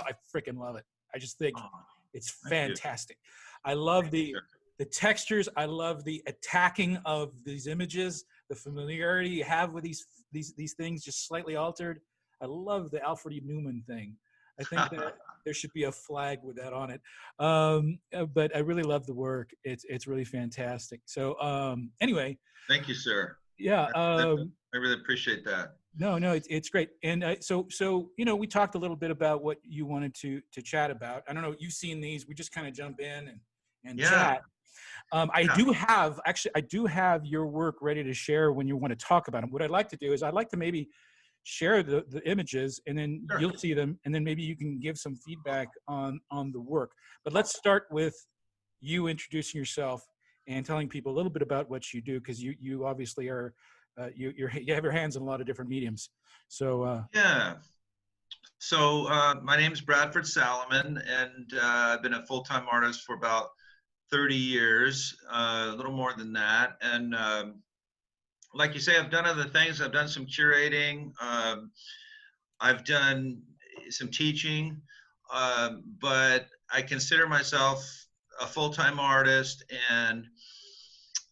I freaking love it. I just think it's Thank you. fantastic. I love Thank you, the textures. I love the attacking of these images, the familiarity you have with these things just slightly altered. I love the Alfred E. Newman thing. I think that there should be a flag with that on it. But I really love the work. It's really fantastic. So anyway. Thank you, sir. Yeah. I really appreciate that. No, it's great. And so you know, we talked a little bit about what you wanted to chat about. I don't know, you've seen these. We just kind of jump in and chat. I do have your work ready to share when you want to talk about them. What I'd like to do is I'd like to maybe share the images, and then you'll see them, and then maybe you can give some feedback on the work. But let's start with you introducing yourself and telling people a little bit about what you do, because you obviously are you have your hands in a lot of different mediums. So yeah. So my name is Bradford Salamon, and I've been a full-time artist for about 30 years, a little more than that. And like you say, I've done other things. I've done some curating. I've done some teaching, but I consider myself a full-time artist. And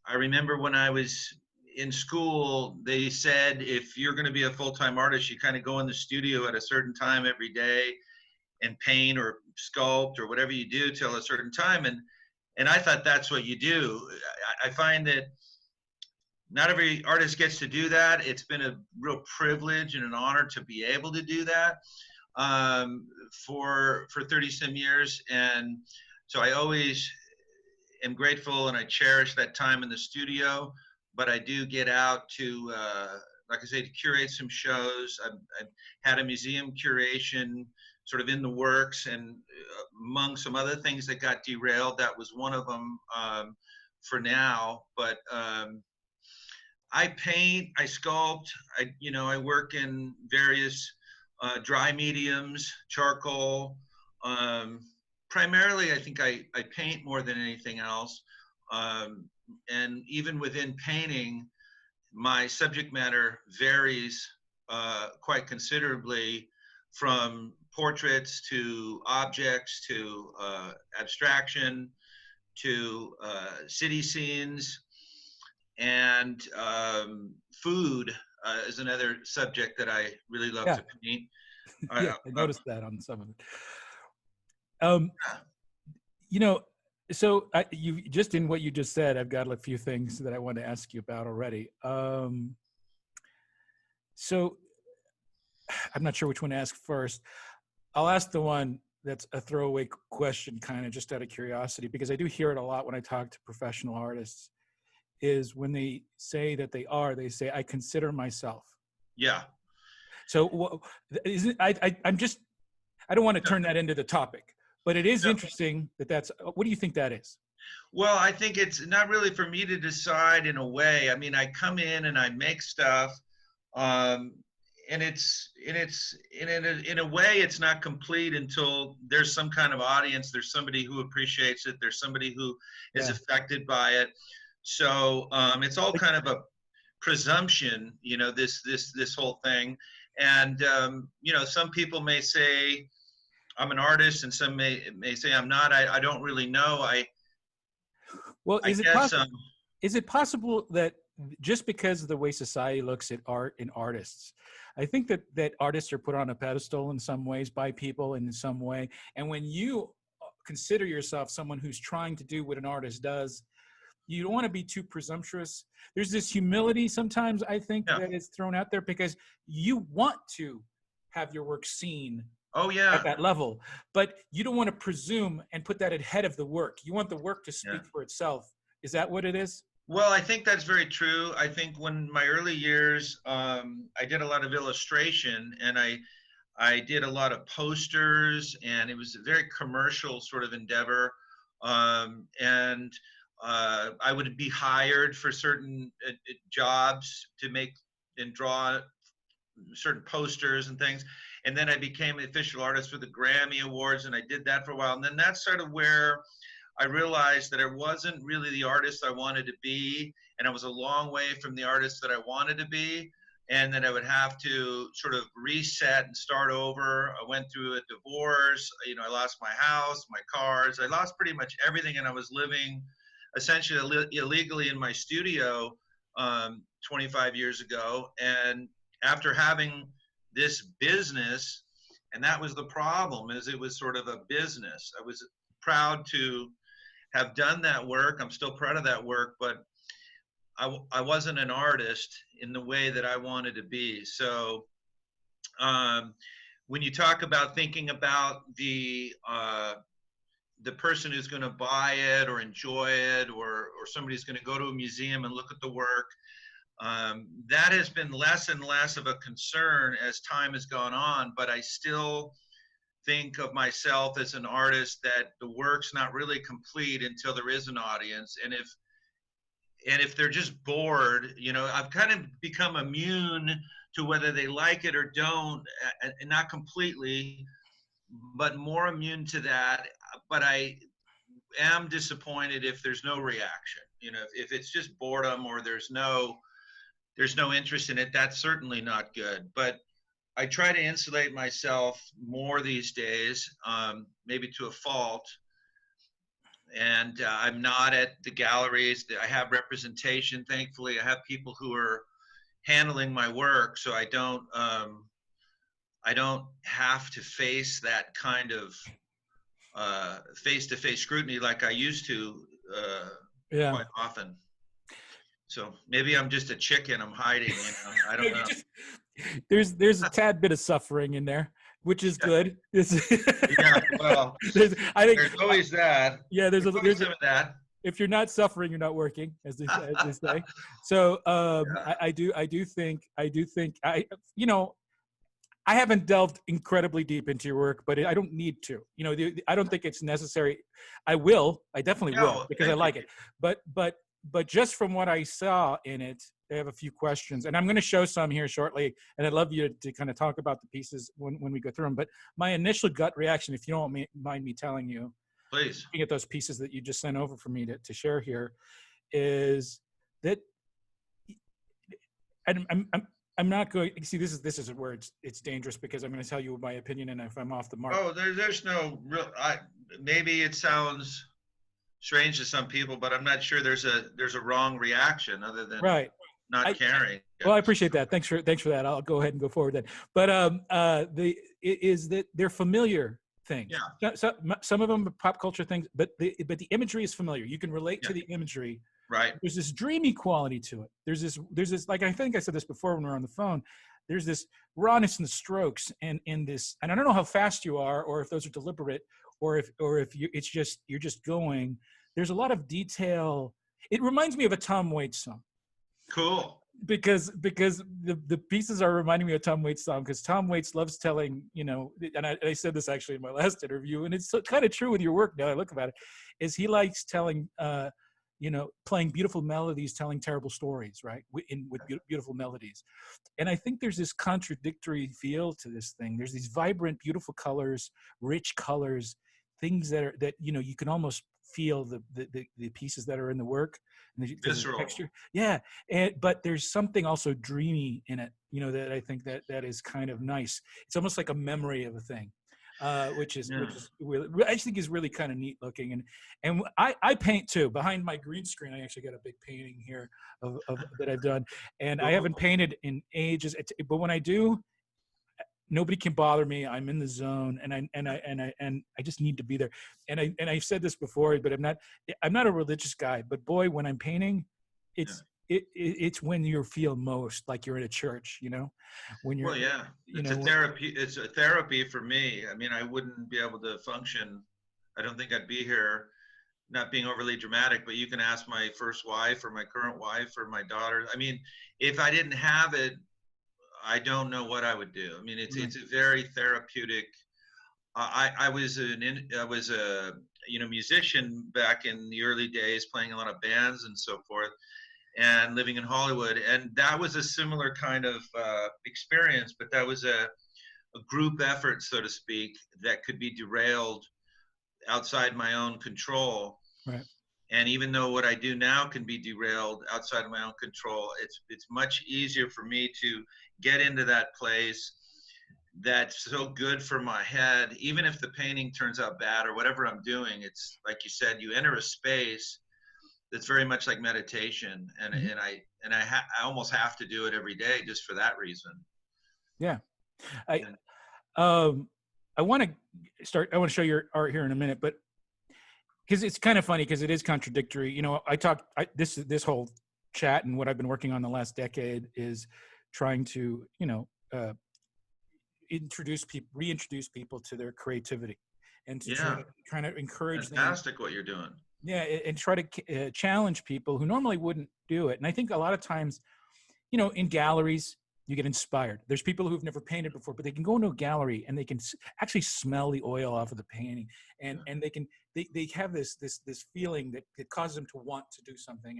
I remember when I was in school, they said, if you're going to be a full-time artist, you kind of go in the studio at a certain time every day and paint or sculpt or whatever you do till a certain time. And I thought that's what you do. I find that not every artist gets to do that. It's been a real privilege and an honor to be able to do that for 30 some years. And so I always am grateful, and I cherish that time in the studio. But I do get out to, like I say, to curate some shows. I've had a museum curation sort of in the works, and among some other things that got derailed, that was one of them for now. But I paint, I sculpt, I work in various dry mediums, charcoal. Primarily, I think I paint more than anything else. And even within painting, my subject matter varies quite considerably, from portraits to objects to abstraction to city scenes, and food is another subject that I really love to paint. Yeah, I noticed that on some of it. You know, so you just in what you just said, I've got a few things that I want to ask you about already. So I'm not sure which one to ask first. I'll ask the one that's a throwaway question, kind of just out of curiosity, because I do hear it a lot when I talk to professional artists, is when they say that they say, I consider myself. Yeah. So I don't want to turn that into the topic, but it is interesting that's, what do you think that is? Well, I think it's not really for me to decide in a way. I mean, I come in and I make stuff, and in a way, it's not complete until there's some kind of audience. There's somebody who appreciates it. There's somebody who is affected by it. So it's all kind of a presumption, this whole thing. And some people may say I'm an artist, and some may say I'm not. I don't really know. Is it possible that just because of the way society looks at art and artists, I think that artists are put on a pedestal in some ways by people in some way. And when you consider yourself someone who's trying to do what an artist does, you don't want to be too presumptuous. There's this humility sometimes, I think, that is thrown out there because you want to have your work seen at that level, but you don't want to presume and put that ahead of the work. You want the work to speak for itself. Is that what it is? Well, I think that's very true. I think when my early years, I did a lot of illustration, and I did a lot of posters, and it was a very commercial sort of endeavor. And I would be hired for certain jobs to make and draw certain posters and things. And then I became an official artist for the Grammy Awards, and I did that for a while. And then that's sort of where I realized that I wasn't really the artist I wanted to be, and I was a long way from the artist that I wanted to be. and then I would have to sort of reset and start over. I went through a divorce. You know, I lost my house, my cars. I lost pretty much everything, and I was living essentially illegally in my studio 25 years ago. And after having this business, and that was the problem, is it was sort of a business. I was proud to have done that work. I'm still proud of that work, but I wasn't an artist in the way that I wanted to be. So when you talk about thinking about the person who's going to buy it or enjoy it, or somebody's going to go to a museum and look at the work, that has been less and less of a concern as time has gone on. But I still think of myself as an artist that the work's not really complete until there is an audience. And if they're just bored, you know, I've kind of become immune to whether they like it or don't, and not completely, but more immune to that. But I am disappointed if there's no reaction. You know, if it's just boredom, or there's no interest in it, that's certainly not good. But I try to insulate myself more these days, maybe to a fault. And I'm not at the galleries. I have representation, thankfully. I have people who are handling my work, so I don't have to face that kind of face-to-face scrutiny like I used to quite often. So maybe I'm just a chicken. I'm hiding. You know, I don't know. There's a tad bit of suffering in there, which is good. Yeah, well, I think there's always that. Yeah, there's some of that. If you're not suffering, you're not working, as they say. So I do think you know, I haven't delved incredibly deep into your work, but I don't need to. You know, I don't think it's necessary. I definitely will, because I like it. But just from what I saw in it, I have a few questions, and I'm going to show some here shortly. And I'd love you to kind of talk about the pieces when we go through them. But my initial gut reaction, if you don't mind me telling you, please, looking at those pieces that you just sent over for me to share here, is that I'm not going. See, this is where it's dangerous, because I'm going to tell you my opinion, and if I'm off the mark. Oh, there's no real. Maybe it sounds strange to some people, but I'm not sure there's a wrong reaction other than not caring. Well, I appreciate that. Thanks for that. I'll go ahead and go forward then. But is that they're familiar things. Yeah. So, some of them are pop culture things, but the imagery is familiar. You can relate to the imagery. Right. There's this dreamy quality to it. There's this, like, I think I said this before when we were on the phone. There's this rawness in the strokes, and this, and I don't know how fast you are, or if those are deliberate, or if you're just going. There's a lot of detail. It reminds me of a Tom Waits song. Cool. Because the pieces are reminding me of Tom Waits' song, because Tom Waits loves telling, you know, and I said this actually in my last interview, and it's kind of true with your work now I look about it, is he likes telling, you know, playing beautiful melodies, telling terrible stories, right? With beautiful melodies. And I think there's this contradictory feel to this thing. There's these vibrant, beautiful colors, rich colors, things that you know, you can almost feel the pieces that are in the work, and the texture. Yeah. But there's something also dreamy in it, you know, that I think that is kind of nice. It's almost like a memory of a thing. Which is really, I just think is really kind of neat looking, and I paint too. Behind my green screen, I actually got a big painting here of that I've done, and I haven't painted in ages. But when I do, nobody can bother me. I'm in the zone, and I just need to be there. And I've said this before, but I'm not a religious guy. But boy, when I'm painting, it's when you feel most like you're in a church, you know, when you're, it's a therapy for me. I mean, I wouldn't be able to function. I don't think I'd be here, not being overly dramatic, but you can ask my first wife or my current wife or my daughter. I mean, if I didn't have it, I don't know what I would do. I mean, it's a very therapeutic. I was a musician back in the early days, playing a lot of bands and so forth, and living in Hollywood, and that was a similar kind of experience. But that was a group effort, so to speak, that could be derailed outside my own control. Right. And even though what I do now can be derailed outside of my own control, it's much easier for me to get into that place that's so good for my head. Even if the painting turns out bad or whatever I'm doing, it's like you said, you enter a space that's very much like meditation, and Mhm. I almost have to do it every day just for that reason. Yeah. I And um I want to show your art here in a minute, but because it's kind of funny because it is contradictory. You know, this whole chat and what I've been working on the last decade is trying to, reintroduce people to their creativity, and to yeah, trying to encourage them. fantastic what you're doing. Yeah, and try to challenge people who normally wouldn't do it. And I think a lot of times, in galleries, you get inspired. There's people who've never painted before, but they can go into a gallery and they can actually smell the oil off of the painting, and they have this feeling that causes them to want to do something.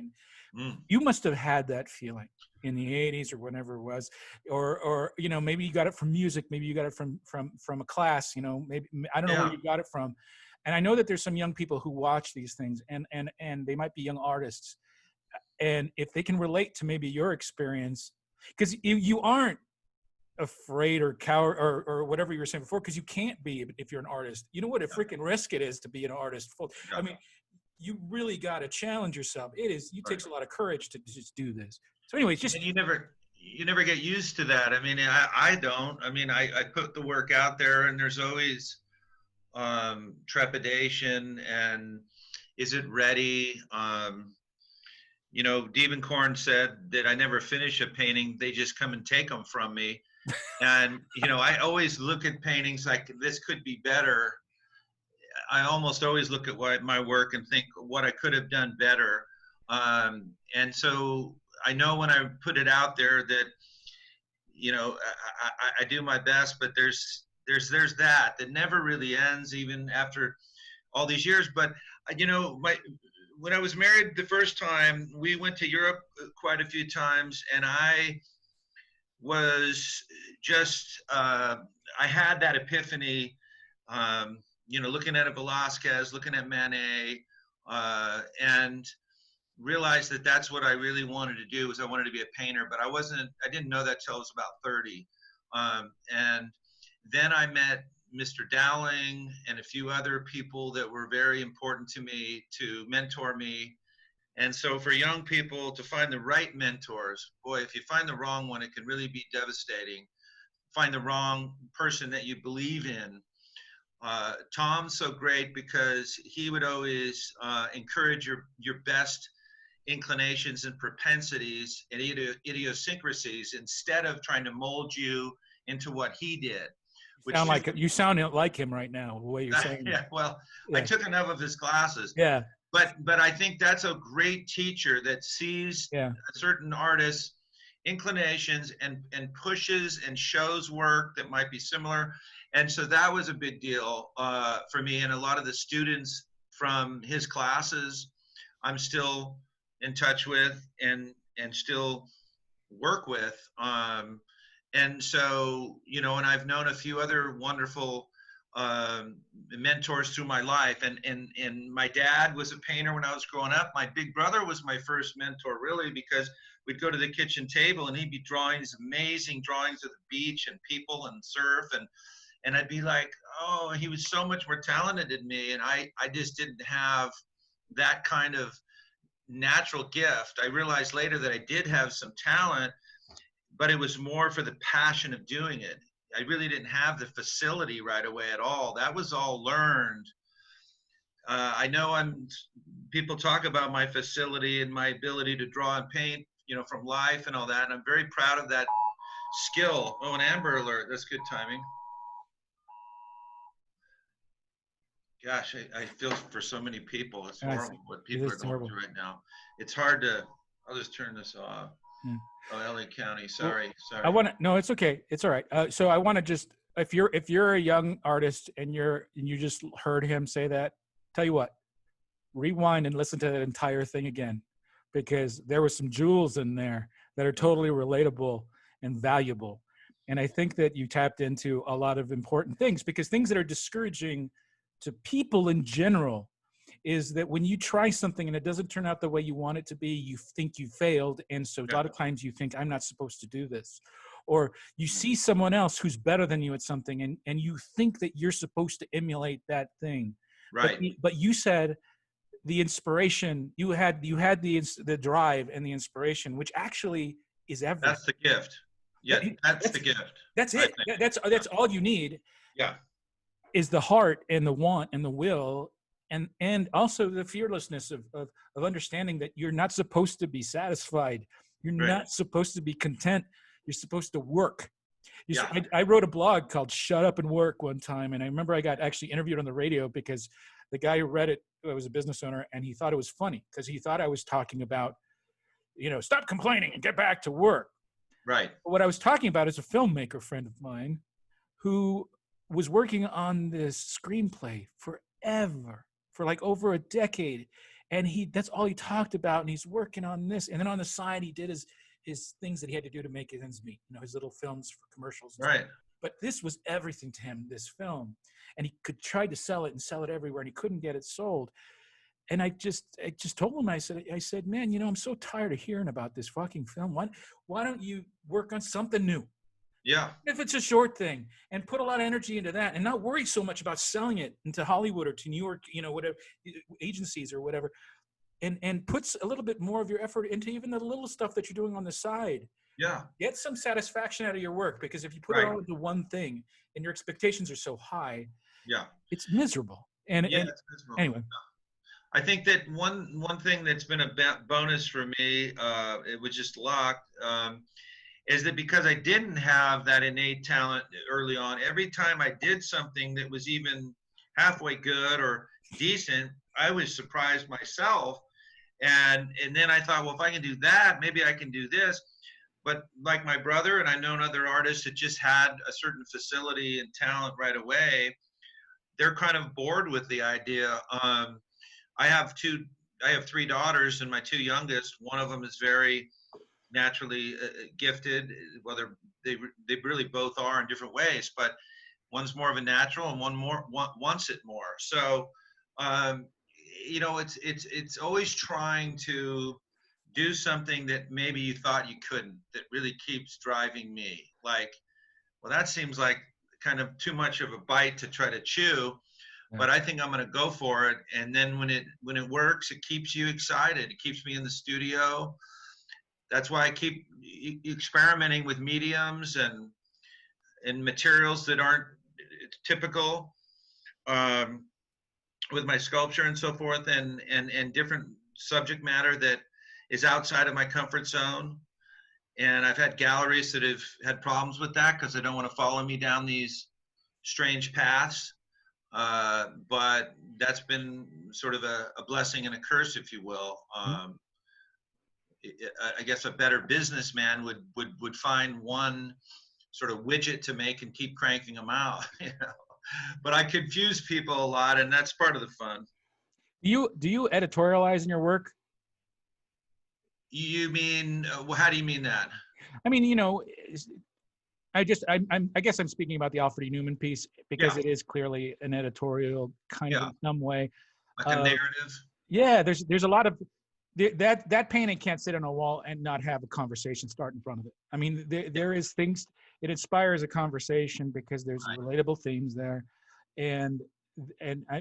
And you must have had that feeling in the 80s or whenever it was, or maybe you got it from music, maybe you got it from a class, maybe, I don't know where you got it from. And I know that there's some young people who watch these things, and they might be young artists, and if they can relate to maybe your experience, because you aren't afraid or coward or whatever you were saying before, because you can't be if you're an artist. You know what a freaking risk it is to be an artist. I mean, you really got to challenge yourself. It takes a lot of courage to just do this. So anyways, And you never get used to that. I mean, I don't. I mean, I put the work out there, and there's always trepidation and is it ready? Diebenkorn said that I never finish a painting; they just come and take them from me. And I always look at paintings like this could be better. I almost always look at my work and think what I could have done better. And so I know when I put it out there that I do my best, but there's that never really ends even after all these years. But when I was married the first time, we went to Europe quite a few times, and I was just I had that epiphany, looking at a Velasquez, looking at Manet, and realized that that's what I really wanted to do. Was I wanted to be a painter, but I didn't know that till I was about 30. And then I met Mr. Dowling and a few other people that were very important to me to mentor me. And so for young people to find the right mentors, boy, if you find the wrong one, it can really be devastating. Find the wrong person that you believe in. Tom's so great because he would always encourage your best inclinations and propensities and idiosyncrasies instead of trying to mold you into what he did. You sound like him right now, the way you're saying. Yeah, well, yeah. I took enough of his classes. Yeah. But I think that's a great teacher that sees a certain artist's inclinations and pushes and shows work that might be similar. And so that was a big deal for me. And a lot of the students from his classes, I'm still in touch with and still work with. And so, and I've known a few other wonderful mentors through my life. And my dad was a painter when I was growing up. My big brother was my first mentor, really, because we'd go to the kitchen table and he'd be drawing these amazing drawings of the beach and people and surf. And I'd be like, oh, he was so much more talented than me. And I just didn't have that kind of natural gift. I realized later that I did have some talent, but it was more for the passion of doing it. I really didn't have the facility right away at all. That was all learned. I know people talk about my facility and my ability to draw and paint, from life and all that. And I'm very proud of that skill. Oh, an Amber Alert. That's good timing. Gosh, I feel for so many people. It's horrible what people are going through right now. It's hard to, I'll just turn this off. Yeah. Oh, LA County. Sorry. No, it's okay. It's all right. So I want to just, if you're a young artist and you just heard him say that, tell you what, rewind and listen to that entire thing again, because there were some jewels in there that are totally relatable and valuable. And I think that you tapped into a lot of important things, because things that are discouraging to people in general is that when you try something and it doesn't turn out the way you want it to be, you think you failed. And so a lot of times you think, I'm not supposed to do this. Or you see someone else who's better than you at something, and you think that you're supposed to emulate that thing. Right. But you said the inspiration, you had the drive and the inspiration, which actually is everything. That's the gift. Yeah, that's the gift. That's it. That's all you need. Yeah. Is the heart and the want and the will, and also the fearlessness of understanding that you're not supposed to be satisfied. You're not supposed to be content. You're supposed to work. I wrote a blog called Shut Up and Work one time, and I remember I got actually interviewed on the radio because the guy who read it was a business owner, and he thought it was funny because he thought I was talking about, stop complaining and get back to work. Right. But what I was talking about is a filmmaker friend of mine who was working on this screenplay forever, for like over a decade. And that's all he talked about. And he's working on this. And then on the side, he did his things that he had to do to make ends meet, his little films for commercials. Right. But this was everything to him, this film. And he could try to sell it and sell it everywhere, and he couldn't get it sold. And I just told him, I said, man, I'm so tired of hearing about this fucking film. Why don't you work on something new? Yeah. If it's a short thing, and put a lot of energy into that, and not worry so much about selling it into Hollywood or to New York, whatever agencies or whatever, and puts a little bit more of your effort into even the little stuff that you're doing on the side. Yeah. Get some satisfaction out of your work, because if you put it all into one thing and your expectations are so high, it's miserable. And it's miserable. Anyway. I think that one thing that's been a bonus for me, it was just luck, is that because I didn't have that innate talent early on, every time I did something that was even halfway good or decent, I was surprised myself. And then I thought, well, if I can do that, maybe I can do this. But like my brother, and I've known other artists that just had a certain facility and talent right away, they're kind of bored with the idea. I have three daughters, and my two youngest, one of them is very naturally gifted. Whether they really both are in different ways, but one's more of a natural and one wants it more. So, it's always trying to do something that maybe you thought you couldn't, that really keeps driving me. Like, well, that seems like kind of too much of a bite to try to chew. But I think I'm going to go for it. And then when it works, it keeps you excited. It keeps me in the studio. That's why I keep experimenting with mediums and materials that aren't typical, with my sculpture and so forth, and different subject matter that is outside of my comfort zone. And I've had galleries that have had problems with that because they don't want to follow me down these strange paths. But that's been sort of a blessing and a curse, if you will. I guess a better businessman would find one sort of widget to make and keep cranking them out. But I confuse people a lot, and that's part of the fun. Do you editorialize in your work? You mean, how do you mean that? I mean, I guess I'm speaking about the Alfred E. Newman piece because it is clearly an editorial kind of in some way. Like a narrative. Yeah, there's a lot of that painting can't sit on a wall and not have a conversation start in front of it. I mean, there is things, it inspires a conversif because there's relatable themes there, and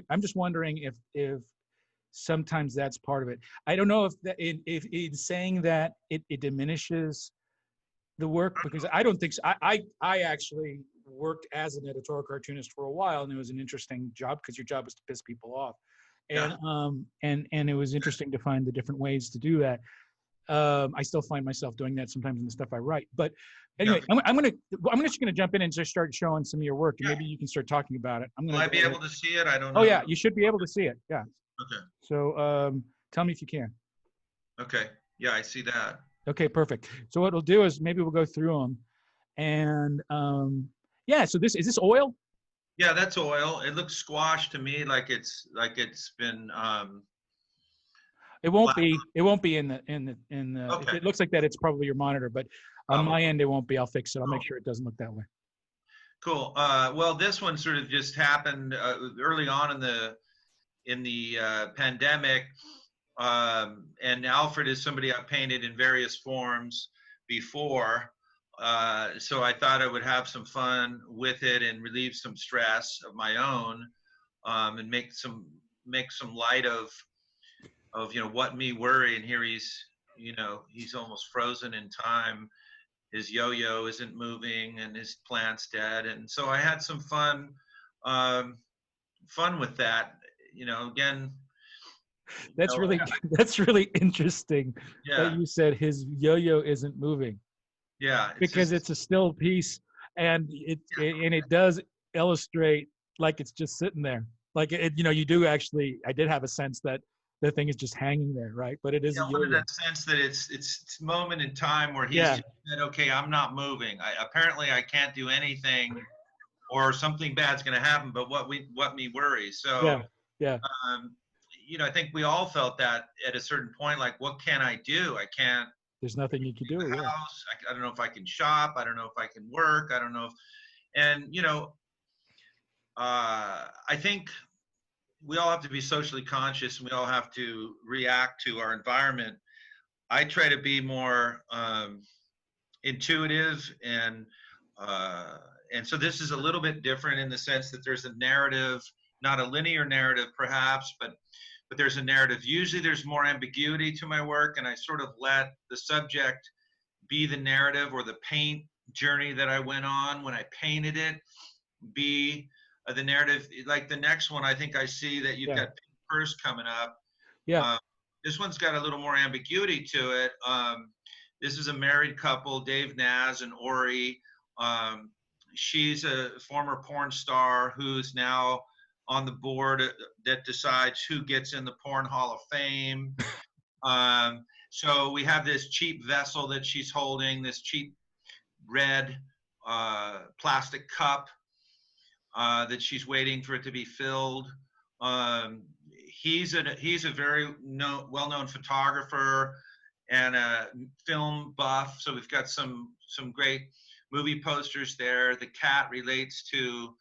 I'm just wondering if sometimes that's part of it. I don't know if in saying that it diminishes the work, because I don't think so. I actually worked as an editorial cartoonist for a while, and it was an interesting job because your job was to piss people off, and it was interesting to find the different ways to do that. I still find myself doing that sometimes in the stuff I write. But anyway, I'm just gonna jump in and just start showing some of your work, and maybe you can start talking about it. Will I be able to see it? I don't know. Oh yeah, you should be able to see it. Yeah. Okay. So tell me if you can. Okay. Yeah, I see that. Okay, perfect. So what we'll do is maybe we'll go through them, and so is this oil? Yeah, that's oil. It looks squashed to me, like it's been. It won't be. It won't be in the. Okay. If it looks like that, it's probably your monitor, but on my end, it won't be. I'll fix it. I'll make sure it doesn't look that way. Cool. Well, this one sort of just happened early on in in the pandemic. And Alfred is somebody I painted in various forms before. So I thought I would have some fun with it and relieve some stress of my own, and make some light of what me worry. And here he's almost frozen in time. His yo-yo isn't moving and his plant's dead. And so I had some um, fun with that. Again. That's really that's really interesting that Yeah. you said his yo-yo isn't moving. Yeah. Because it's a still piece, and it does illustrate like it's just sitting there. Like you do actually. I did have a sense that the thing is just hanging there, right? But it is a yo-yo. In that sense that it's moment in time where he's just said, okay, I'm not moving. Apparently I can't do anything, or something bad's going to happen. But what me worries. So yeah. I think we all felt that at a certain point. Like, what can I do? I can't. There's nothing you can do. The house. I don't know if I can shop. I don't know if I can work. I don't know if, and I think we all have to be socially conscious, and we all have to react to our environment. I try to be more intuitive, and so this is a little bit different in the sense that there's a narrative, not a linear narrative perhaps, but there's a narrative. Usually there's more ambiguity to my work, and I sort of let the subject be the narrative, or the paint journey that I went on when I painted it be the narrative. Like the next one, I think I see that you've got purrs coming up. This one's got a little more ambiguity to it. This is a married couple, Dave Naz and Ori. She's a former porn star who's now on the board that decides who gets in the Porn Hall of Fame. So we have this cheap vessel that she's holding, this cheap red plastic cup that she's waiting for it to be filled. He's a very well-known photographer and a film buff. So we've got some great movie posters there. The cat relates to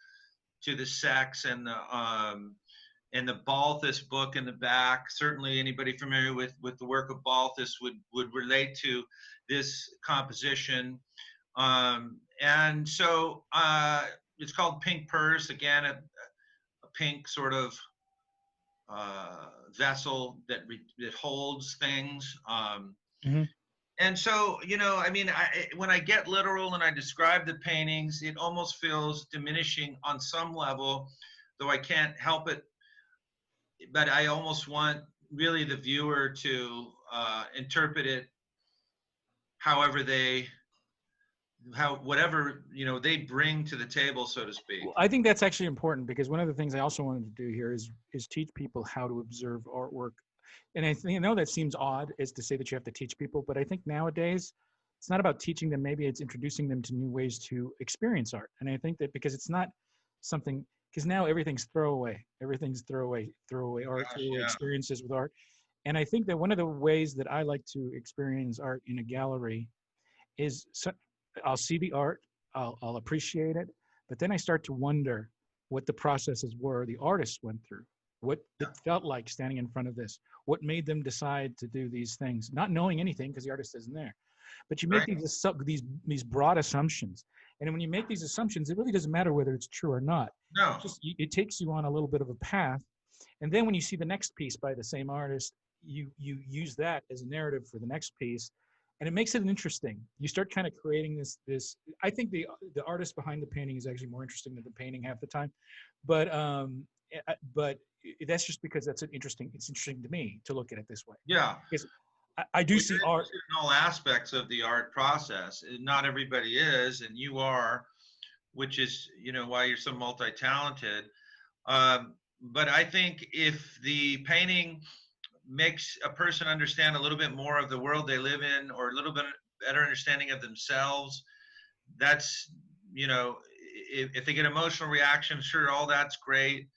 the sex, and the Balthus book in the back. Certainly anybody familiar with the work of Balthus would relate to this composition. And so it's called Pink Purrs, again, a pink sort of vessel that holds things. And so, when I get literal and I describe the paintings, it almost feels diminishing on some level, though I can't help it. But I almost want really the viewer to interpret it however whatever they bring to the table, so to speak. Well, I think that's actually important, because one of the things I also wanted to do here is teach people how to observe artwork. And I think, that seems odd, is to say that you have to teach people, but I think nowadays it's not about teaching them. Maybe it's introducing them to new ways to experience art. And I think that because it's not something, because now everything's throwaway art, throwaway experiences with art. And I think that one of the ways that I like to experience art in a gallery is, I'll see the art, I'll appreciate it, but then I start to wonder what the processes were the artists went through, what it felt like standing in front of this, what made them decide to do these things, not knowing anything because the artist isn't there. But you make these broad assumptions. And when you make these assumptions, it really doesn't matter whether it's true or not. No. It takes you on a little bit of a path. And then when you see the next piece by the same artist, you use that as a narrative for the next piece. And it makes it interesting. You start kind of creating this. I think the artist behind the painting is actually more interesting than the painting half the time. But that's just because it's interesting to me to look at it this way. Yeah. Because I do see art in all aspects of the art process. Not everybody is, and you are, which is why you're so multi-talented. But I think if the painting makes a person understand a little bit more of the world they live in, or a little bit better understanding of themselves, that's if they get emotional reactions, sure, all that's great.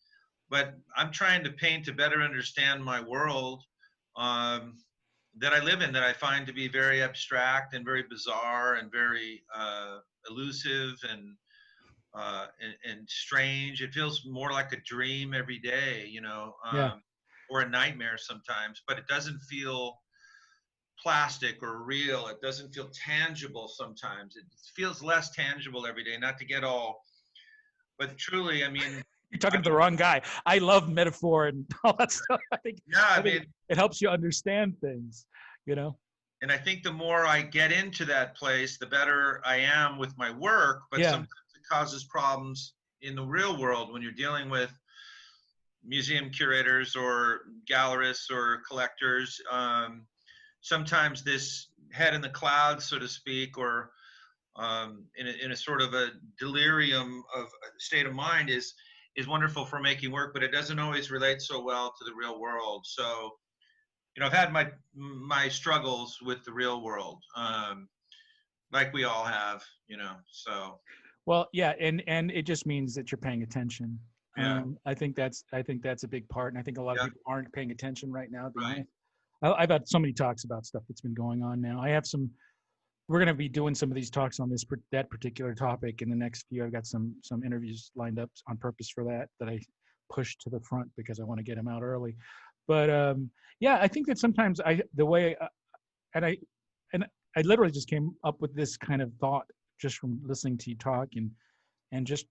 But I'm trying to paint to better understand my world that I live in, that I find to be very abstract and very bizarre and very elusive. And and strange. It feels more like a dream every day, you know, Yeah. or a nightmare sometimes, but it doesn't feel plastic or real. It doesn't feel tangible sometimes. It feels less tangible every day, not to get all, but truly, I mean, You're talking to the wrong guy. I love metaphor and all that stuff. yeah, I think it helps you understand things, you know? and I think the more I get into that place, the better I am with my work, but Yeah. sometimes it causes problems in the real world when you're dealing with museum curators or gallerists or collectors. Sometimes this head in the clouds, so to speak, or in a sort of a delirium of state of mind is wonderful for making work, but it doesn't always relate so well to the real world. So, you know, I've had my struggles with the real world, like we all have, you know. So. Well, yeah, and it just means that you're paying attention. Yeah. I think that's a big part, and I think a lot of Yeah. people aren't paying attention right now. To be Right. honest, I've had so many talks about stuff that's been going on now. I have some. We're going to be doing some of these talks on that particular topic in the next few. I've got some interviews lined up on purpose for that I pushed to the front because I want to get them out early. But yeah, I think that sometimes and I literally just came up with this kind of thought just from listening to you talk and just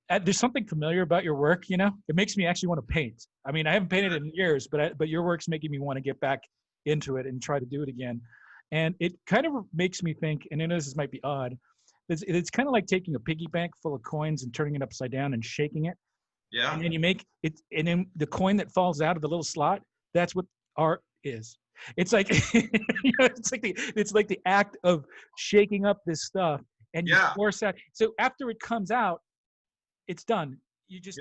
there's something familiar about your work, you know. It makes me actually want to paint. I mean, I haven't painted in years, but your work's making me want to get back into it and try to do it again. And it kind of makes me think, and I know this might be odd, it's kind of like taking a piggy bank full of coins and turning it upside down and shaking it. Yeah. And then you make it, and then the coin that falls out of the little slot, that's what art is. It's like, you know, it's like the act of shaking up this stuff and you force out. So after it comes out, it's done. You just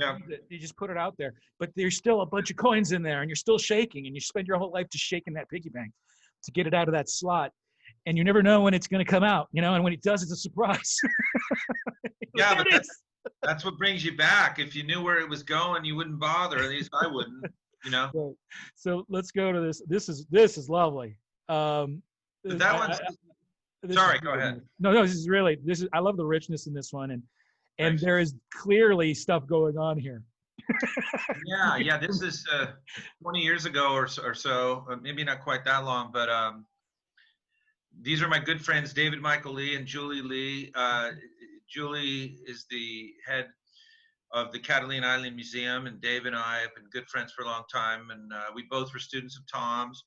you just put it out there, but there's still a bunch of coins in there, and you're still shaking, and you spend your whole life just shaking that piggy bank to get it out of that slot, and you never know when it's going to come out, you know. And when it does, it's a surprise. Yeah, but that's what brings you back. If you knew where it was going, you wouldn't bother. At least I wouldn't, you know. So let's go to this. This is lovely. That one's. Sorry, go ahead. No, this is. I love the richness in this one, and Thanks. there is clearly stuff going on here. Yeah. This is 20 years ago or so, maybe not quite that long, but these are my good friends, David Michael Lee and Julie Lee. Julie is the head of the Catalina Island Museum, and Dave and I have been good friends for a long time, and we both were students of Tom's.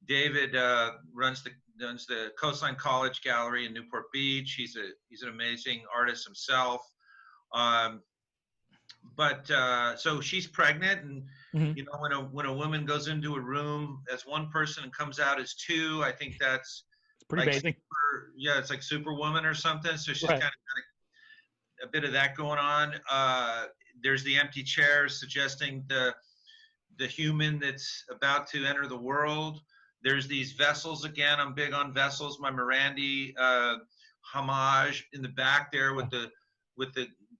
David runs the Coastline College Gallery in Newport Beach. He's an amazing artist himself. But so she's pregnant, and you know, when a woman goes into a room as one person and comes out as two, I think that's pretty like amazing. It's like Superwoman or something. So she's kind of got a bit of that going on. There's the empty chairs suggesting the human that's about to enter the world. There's these vessels again. I'm big on vessels. My Morandi homage in the back there with the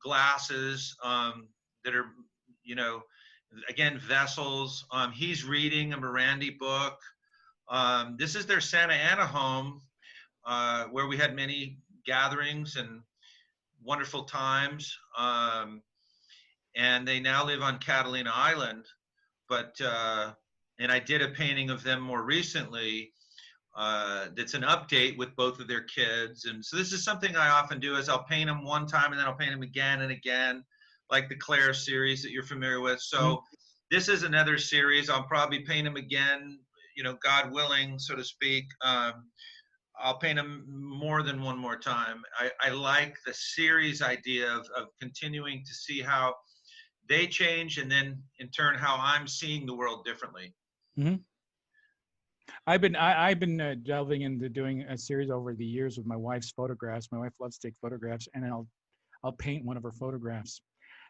glasses that are, you know, again, vessels. He's reading a Morandi book. This is their Santa Ana home, where we had many gatherings and wonderful times. And they now live on Catalina Island. But and I did a painting of them more recently. That's an update with both of their kids. And so this is something I often do is I'll paint them one time and then I'll paint them again and again, like the Claire series that you're familiar with. So this is another series. I'll probably paint them again, you know, God willing, so to speak. I'll paint them more than one more time. I like the series idea of continuing to see how they change and then in turn how I'm seeing the world differently. Mm-hmm. I've been delving into doing a series over the years with my wife's photographs. My wife loves to take photographs, and I'll paint one of her photographs.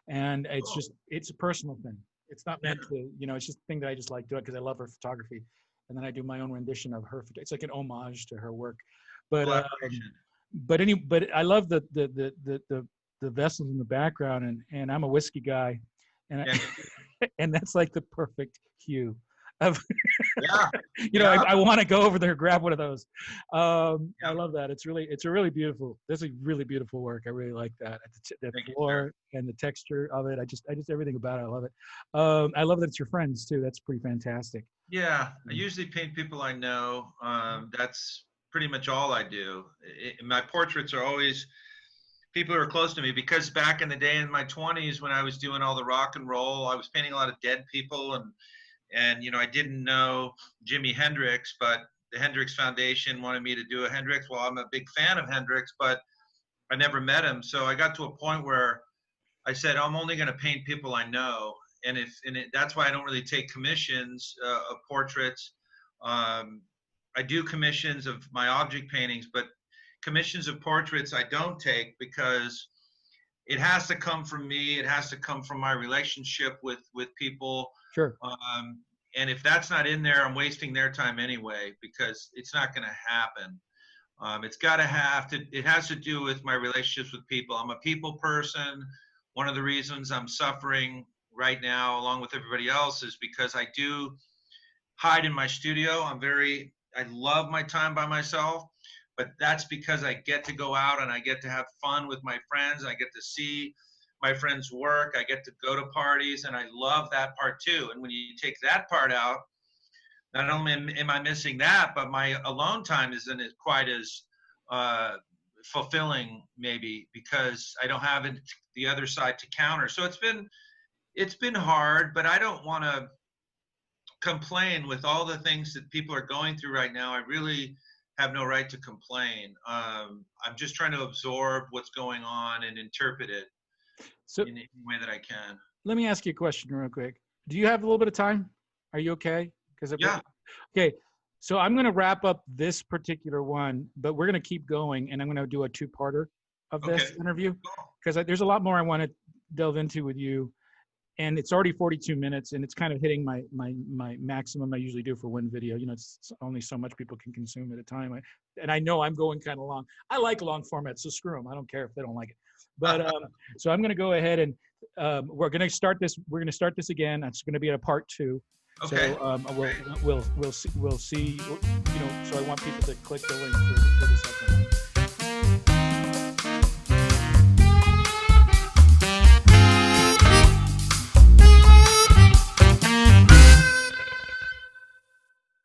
And it's a personal thing. It's not meant to, you know, it's just a thing that I just like doing because I love her photography. And then I do my own rendition of her. It's like an homage to her work. But I love the vessels in the background, and I'm a whiskey guy, and and that's like the perfect hue of Yeah. You know, Yeah. I want to go over there and grab one of those. I Yeah. love that. It's a really beautiful. This is really beautiful work. I really like that. The Thank you, floor sir. and the texture of it. I just everything about it. I love it. I love that it's your friends too. That's pretty fantastic. Yeah, I usually paint people I know. That's pretty much all I do. My portraits are always people who are close to me because back in the day in my 20s when I was doing all the rock and roll, I was painting a lot of dead people and you know, I didn't know Jimi Hendrix, but the Hendrix Foundation wanted me to do a Hendrix. Well, I'm a big fan of Hendrix, but I never met him. So I got to a point where I said, I'm only going to paint people I know. That's why I don't really take commissions of portraits. Um, I do commissions of my object paintings, but commissions of portraits I don't take because it has to come from me. It has to come from my relationship with people. Sure. And if that's not in there, I'm wasting their time anyway because it's not going to happen. It's got to it has to do with my relationships with people. I'm a people person. One of the reasons I'm suffering right now, along with everybody else, is because I do hide in my studio. I love my time by myself, but that's because I get to go out and I get to have fun with my friends. I get to see my friends work. I get to go to parties, and I love that part too. And when you take that part out, not only am I missing that, but my alone time isn't quite as fulfilling, maybe, because I don't have the other side to counter. So it's been hard, but I don't want to complain with all the things that people are going through right now. I really have no right to complain. I'm just trying to absorb what's going on and interpret it So in any way that I can. let me ask you a question real quick. Do you have a little bit of time? Are you okay? Yeah. Okay. So I'm going to wrap up this particular one, but we're going to keep going, and I'm going to do a two-parter of this interview because there's a lot more I want to delve into with you. And it's already 42 minutes, and it's kind of hitting my maximum I usually do for one video. You know, it's only so much people can consume at a time. And I know I'm going kind of long. I like long formats, so screw them. I don't care if they don't like it. But so I'm going to go ahead and we're going to start this. We're going to start this again. It's going to be a part 2. Okay. So we'll see. You know, so I want people to click the link for the second one.